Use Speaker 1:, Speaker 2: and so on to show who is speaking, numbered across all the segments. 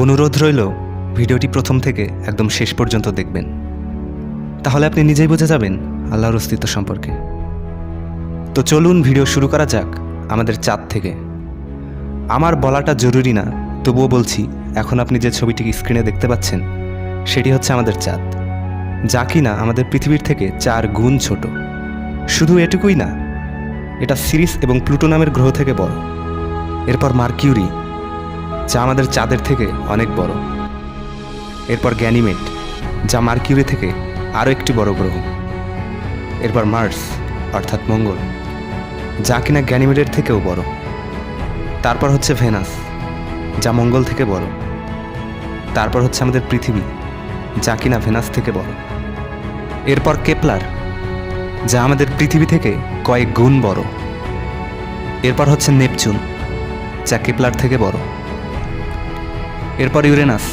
Speaker 1: অনুরোধ রইল ভিডিওটি প্রথম থেকে একদম শেষ পর্যন্ত দেখবেন, তাহলে আপনি নিজেই বুঝে যাবেন আল্লাহর অস্তিত্ব সম্পর্কে। তো চলুন ভিডিও শুরু করা যাক আমাদের চাঁদ থেকে। আমার বলাটা জরুরি না, তবুও বলছি, এখন আপনি যে ছবিটি স্ক্রিনে দেখতে পাচ্ছেন সেটি হচ্ছে আমাদের চাঁদ, যা কিনা আমাদের পৃথিবীর থেকে 4 গুণ ছোট। শুধু এটুকুই না, এটা সিরিস এবং প্লুটো নামের গ্রহ থেকে বড়। এরপর মার্কিউরি, যা আমাদের চাঁদের থেকে অনেক বড়। এরপর গ্যানিমেড, যা মার্কিউরি থেকে আরও একটি বড় গ্রহ। এরপর মার্স অর্থাৎ মঙ্গল, যা কিনা গ্যানিমেডের থেকেও বড়। তারপর হচ্ছে ভেনাস, যা মঙ্গল থেকে বড়। তারপর হচ্ছে আমাদের পৃথিবী, যা কিনা ভেনাস থেকে বড়। এরপর কেপলার, যা আমাদের পৃথিবী থেকে কয়েক গুণ বড়। এরপর হচ্ছে নেপচুন, যা কেপলার থেকে বড়। এরপর ইউরেনাস,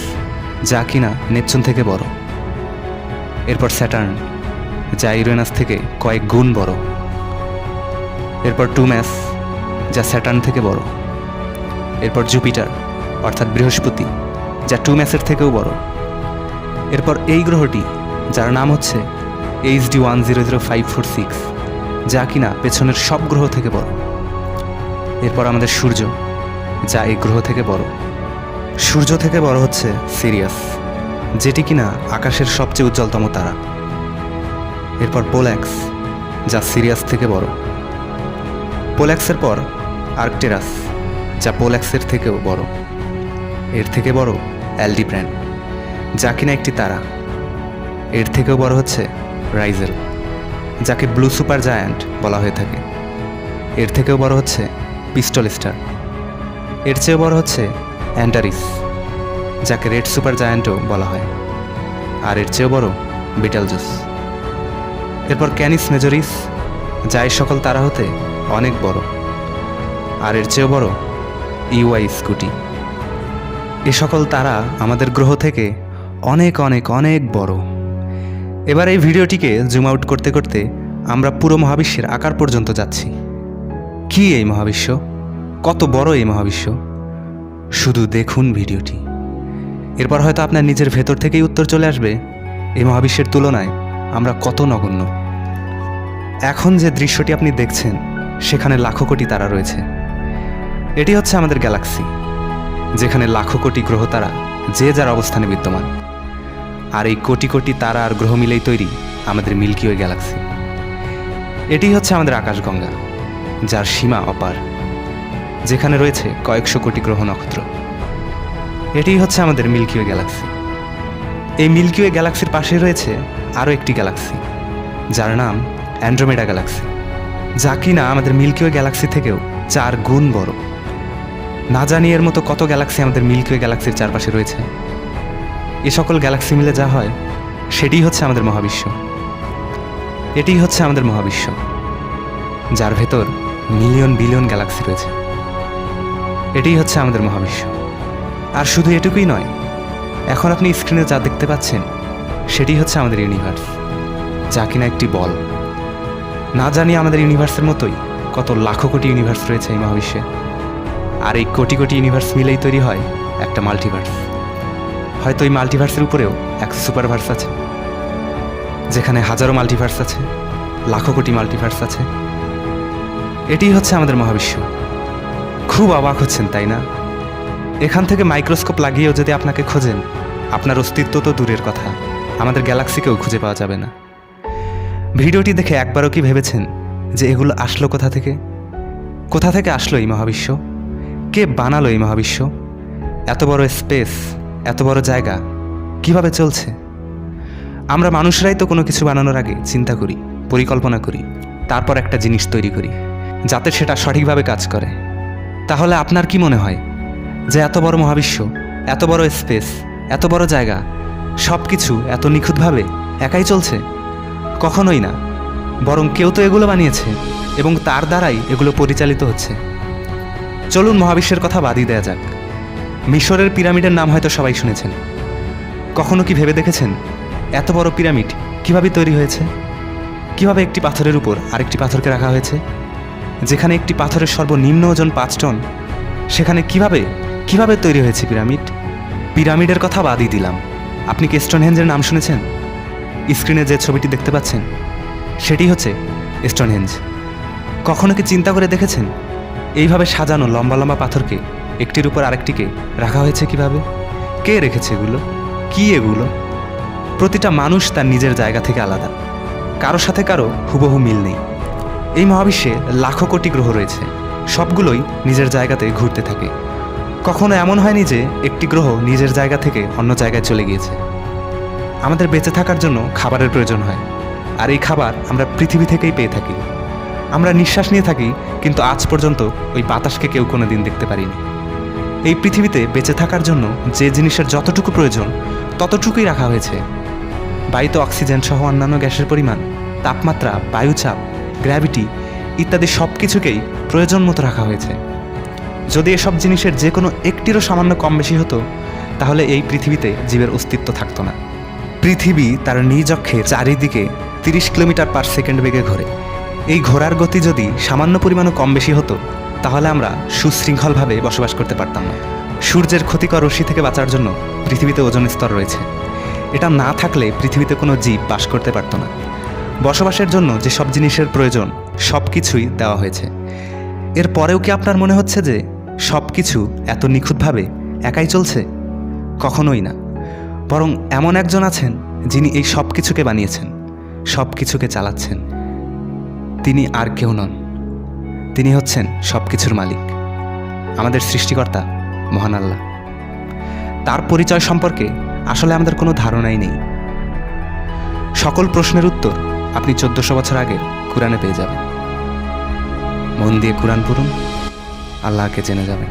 Speaker 1: যা কিনা নেপচুন থেকে বড়। এরপর স্যাটার্ন, যা ইউরেনাস থেকে কয়েক গুণ বড়। এরপর টুম্যাস, যা স্যাটার্ন থেকে বড়। এরপর জুপিটার অর্থাৎ বৃহস্পতি, যা টুম্যাসের থেকেও বড়। এরপর এই গ্রহটি, যার নাম হচ্ছে HD 100546, যা কিনা পেছনের সব গ্রহ থেকে বড়। এরপর আমাদের সূর্য, যা এই গ্রহ থেকে বড়। সূর্য থেকে বড় হচ্ছে সিরিয়াস, যেটি কিনা আকাশের সবচেয়ে উজ্জ্বলতম তারা। এরপর পোল্যাক্স, যা সিরিয়াস থেকে বড়। পোল্যাক্সের পর আর্কটেরাস, যা পোল্যাক্সের থেকেও বড়। এর থেকে বড় অ্যালডিব্র্যান্ড, যা কিনা একটি তারা। এর থেকেও বড় হচ্ছে রাইজেল, যাকে ব্লু সুপার জায়ান্ট বলা হয়ে থাকে। এর থেকেও বড় হচ্ছে পিস্টল স্টার। এর চেয়েও বড় হচ্ছে অ্যান্টারিস, যাকে রেড সুপার জায়ান্টও বলা হয়। আর এর চেয়েও বড় বিটেলজুস। এরপর ক্যানিস মেজরিস, যা এই সকল তারা হতে অনেক বড়। আর এর চেয়েও বড় ইউআই স্কুটি। এ সকল তারা আমাদের গ্রহ থেকে অনেক অনেক অনেক বড়। এবার এই ভিডিওটিকে জুম আউট করতে করতে আমরা পুরো মহাবিশ্বের আকার পর্যন্ত যাচ্ছি। কি এই মহাবিশ্ব? কত বড় এই মহাবিশ্ব? শুধু দেখুন ভিডিওটি। এরপর হয়তো আপনার নিজের ভেতর থেকেই উত্তর চলে আসবে, এই মহাবিশ্বের তুলনায় আমরা কত নগণ্য। এখন যে দৃশ্যটি আপনি দেখছেন, সেখানে লাখো কোটি তারা রয়েছে। এটি হচ্ছে আমাদের গ্যালাক্সি, যেখানে লাখো কোটি গ্রহ তারা যে যার অবস্থানে বিদ্যমান। আর এই কোটি কোটি তারা আর গ্রহ মিলেই তৈরি আমাদের মিল্কি ওয়ে গ্যালাক্সি। এটি হচ্ছে আমাদের আকাশগঙ্গা, যার সীমা অপার, যেখানে রয়েছে কয়েকশো কোটি গ্রহ নক্ষত্র। এটিই হচ্ছে আমাদের মিল্কি ওয়ে গ্যালাক্সি। এই মিল্কি ওয়ে গ্যালাক্সির পাশে রয়েছে আরও একটি গ্যালাক্সি, যার নাম অ্যান্ড্রোমেডা গ্যালাক্সি, যা কিনা আমাদের মিল্কি ওয়ে গ্যালাক্সি থেকেও 4 গুণ বড়। না জানি এর মতো কত গ্যালাক্সি আমাদের মিল্কি ওয়ে গ্যালাক্সির চারপাশে রয়েছে। এ সকল গ্যালাক্সি মিলে যা হয়, সেটিই হচ্ছে আমাদের মহাবিশ্ব। এটিই হচ্ছে আমাদের মহাবিশ্ব, যার ভেতর মিলিয়ন বিলিয়ন গ্যালাক্সি রয়েছে। এটিই হচ্ছে আমাদের মহাবিশ্ব। আর শুধু এটুকুই নয়, এখন আপনি স্ক্রিনে যা দেখতে পাচ্ছেন সেটি হচ্ছে আমাদের ইউনিভার্স, যা কিনা একটি বল। না জানি আমাদের ইউনিভার্সের মতোই কত লাখো কোটি ইউনিভার্স রয়েছে এই মহাবিশ্বে। আর এই কোটি কোটি ইউনিভার্স মিলেই তৈরি হয় একটা মাল্টিভার্স। হয়তো এই মাল্টিভার্সের উপরেও এক সুপারভার্স আছে, যেখানে হাজারো মাল্টিভার্স আছে, লাখো কোটি মাল্টিভার্স আছে। এটিই হচ্ছে আমাদের মহাবিশ্ব। খুব অবাক হচ্ছেন, তাই না? এখান থেকে মাইক্রোস্কোপ লাগিয়েও যদি আপনাকে খোঁজেন, আপনার অস্তিত্ব তো দূরের কথা, আমাদের গ্যালাক্সিকেও খুঁজে পাওয়া যাবে না। ভিডিওটি দেখে একবারও কি ভেবেছেন যে এগুলো আসলো কোথা থেকে? কোথা থেকে আসলো এই মহাবিশ্ব? কে বানালো এই মহাবিশ্ব? এত বড় স্পেস, এত বড় জায়গা কিভাবে চলছে? আমরা মানুষরাই তো কোনো কিছু বানানোর আগে চিন্তা করি, পরিকল্পনা করি, তারপর একটা জিনিস তৈরি করি যাতে সেটা সঠিকভাবে কাজ করে। তাহলে আপনার কি মনে হয় যে এত বড় মহাবিশ্ব, এত বড় স্পেস, এত বড় জায়গা, সব কিছু এত নিখুঁতভাবে একাই চলছে? কখনোই না। বরং কেউ তো এগুলো বানিয়েছে এবং তার দ্বারাই এগুলো পরিচালিত হচ্ছে। চলুন মহাবিশ্বের কথা বাদই দেয়া যাক। মিশরের পিরামিডের নাম হয়তো সবাই শুনেছেন। কখনো কি ভেবে দেখেছেন এত বড় পিরামিড কিভাবে তৈরি হয়েছে? কিভাবে একটি পাথরের উপর আরেকটি পাথরকে রাখা হয়েছে? যেখানে একটি পাথরের সর্বনিম্ন ওজন 5 টন, সেখানে কিভাবে তৈরি হয়েছে পিরামিড? পিরামিডের কথা বাদই দিলাম, আপনি কি স্টোনহেঞ্জের নাম শুনেছেন? স্ক্রিনে যে ছবিটি দেখতে পাচ্ছেন সেটি হচ্ছে স্টোনহেঞ্জ। কখনো কি চিন্তা করে দেখেছেন এইভাবে সাজানো লম্বা লম্বা পাথরকে একটির উপর আরেকটিকে রাখা হয়েছে কিভাবে? কে রেখেছে এগুলো? কি এগুলো? প্রতিটা মানুষ তার নিজের জায়গা থেকে আলাদা, কারো সাথে কারো হুবহু মিল নেই। এই মহাবিশ্বে লাখো কোটি গ্রহ রয়েছে, সবগুলোই নিজের জায়গাতে ঘুরতে থাকে। কখনো এমন হয়নি যে একটি গ্রহ নিজের জায়গা থেকে অন্য জায়গায় চলে গিয়েছে। আমাদের বেঁচে থাকার জন্য খাবারের প্রয়োজন হয়, আর এই খাবার আমরা পৃথিবী থেকেই পেয়ে থাকি। আমরা নিঃশ্বাস নিয়ে থাকি, কিন্তু আজ পর্যন্ত ওই বাতাসকে কেউ কোনো দিন দেখতে পারিনি। এই পৃথিবীতে বেঁচে থাকার জন্য যে জিনিসের যতটুকু প্রয়োজন ততটুকুই রাখা হয়েছে। বায়ুতে অক্সিজেন সহ অন্যান্য গ্যাসের পরিমাণ, তাপমাত্রা, বায়ুচাপ, গ্র্যাভিটি ইত্যাদি সব কিছুকেই প্রয়োজন মতো রাখা হয়েছে। যদি এসব জিনিসের যে কোনো একটিরও সামান্য কম বেশি হতো, তাহলে এই পৃথিবীতে জীবের অস্তিত্ব থাকতো না। পৃথিবী তার নিজ অক্ষে চারিদিকে 30 কিলোমিটার পার সেকেন্ড বেগে ঘোরে। এই ঘোরার গতি যদি সামান্য পরিমাণও কম বেশি হতো, তাহলে আমরা সুশৃঙ্খলভাবে বসবাস করতে পারতাম না। সূর্যের ক্ষতিকর রশ্মি থেকে বাঁচার জন্য পৃথিবীতে ওজোন স্তর রয়েছে। এটা না থাকলে পৃথিবীতে কোনো জীব বাস করতে পারতো না। বসবাসের জন্য যে সব জিনিসের প্রয়োজন সব কিছুই দেওয়া হয়েছে। এর পরেও কি আপনার মনে হচ্ছে যে সব কিছু এত নিখুঁতভাবে একাই চলছে? কখনোই না। বরং এমন একজন আছেন যিনি এই সব কিছুকে বানিয়েছেন, সব কিছুকে চালাচ্ছেন। তিনি আর কেউ নন, তিনি হচ্ছেন সব কিছুর মালিক, আমাদের সৃষ্টিকর্তা মহান আল্লাহ। তার পরিচয় সম্পর্কে আসলে আমাদের কোনো ধারণাই নেই। সকল প্রশ্নের উত্তর আপনি 1400 বছর আগে কুরআনে পেয়ে যাবেন। মন দিয়ে কুরআন পড়ুন, আল্লাহকে জেনে যাবেন।